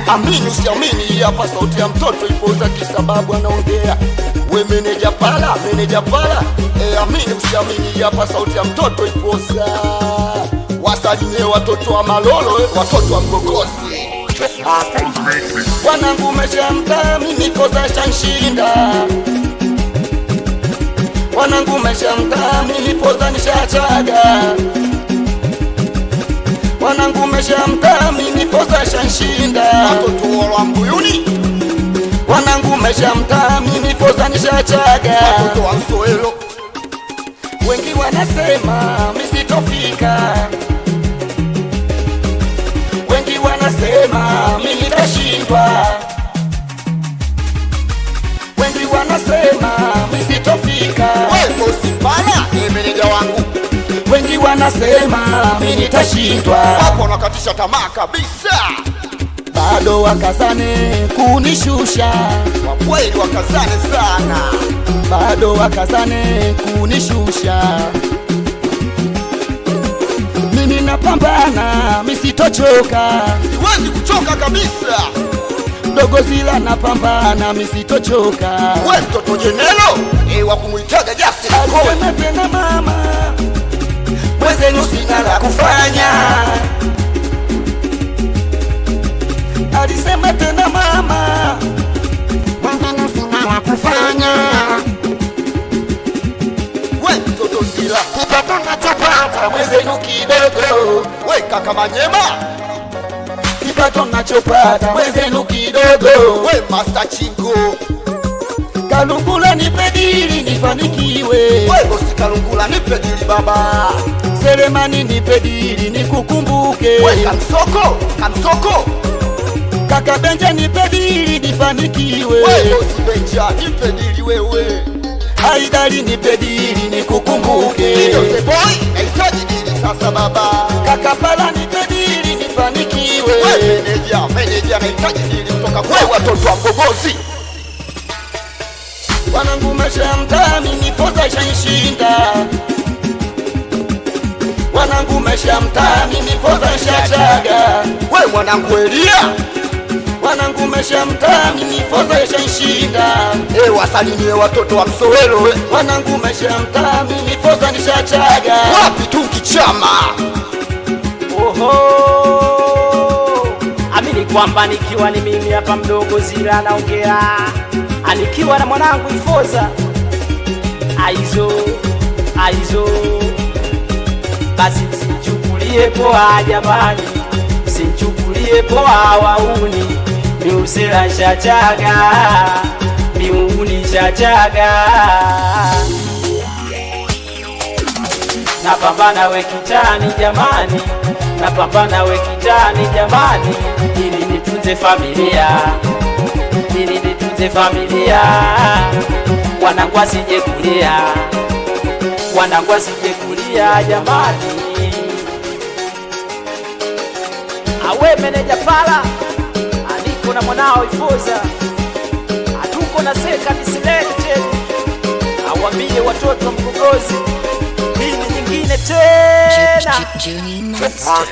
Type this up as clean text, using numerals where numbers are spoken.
Amini usiamini, hapa sauti ya mtoto ipoza kisababu anaongea. We meneja pala, meneja pala. Amini usiamini, hapa sauti ya mtoto ipoza. Wasalimie watoto wa Malolo, watoto wa Mgogozi. Wanangu meshamta, mimi koza shanshinda. Wanangu meshamta, mimi poza nishachaga. Wanangu meshamta, mimi poza shanshinda. Watoto wa Mbuyuni. Wanangu meshamta, mimi poza nishachaga. Watoto wa Msoelo. Wengi wanasema misitofika. Wengi wanasema mimi nitashindwa. Wengi wanasema misitofika. Wewe usipana, meneja wangu. Wengi wanasema mimi nitashindwa. Hapo nakatisha tamaa kabisa. Bado wakazane kunishusha. Kwa kweli wakazane sana. Bado wakazane kunishusha. Mimi napambana, misitochoka. Siwezi kuchoka kabisa. Dogo Zila napambana, misitochoka. We mtoto Jenelo, wa kumuitaga Justin Koe. Alisema tena mama, mwenzenu sina la kufanya. Alisema tena mama, mwenzenu sina la kufanya. We mtoto Zila, kipato nachopata mwenzenu kidogo. We kaka Manyema, kipato nachopata mwenzenu kidogo. We Master Chingo, Kalungula nipe dili nifanikiwe. We bosi Kalungula nipe dili baba. Selemani nipe dili nikukumbuke. We Kamsoko, Kamsoko, kaka Benja nipe dili nifanikiwe. We bosi Benja nipe dili wewe. Haidari nipe dili nikukumbuke. Yose boy, nahitaji dili sasa baba. Kaka Pala nipe dili nifanikiwe. We meneja nahitaji dili kutoka kwa watoto wa Mgogozi. Wanangu meshamta, mimi poza shanshinda. Wanangu meshamta, mimi poza shachaga. We mwanangu Elia. Wanangu meshamta, mimi poza shanshinda. Wasalimie watoto wa Msoelo. Wanangu meshamta, mimi poza nishachaga. Wapi tu kichama. Oho, amini kwamba nikiwa ni mimi hapa mdogo Zila naongea. Anikiwa na mwanangu Ifoza. Aizo basi sinchukulie poa jamani. Sinchukulie poa wauni. Miusela shachaga. Miuni shachaga. Napambana we kitani jamani. Napambana we kitani jamani. Ili nitunze familia. Ili nitunze familia. Wanangu asije kulia. Wanangu asije kulia jamani. Awe meneja pala. Aliko na mwanao Ifoza. Atuko na seka nisilete. Awambie watoto wa Mgogozi. Hii ni nyingine tena. Junior Monster.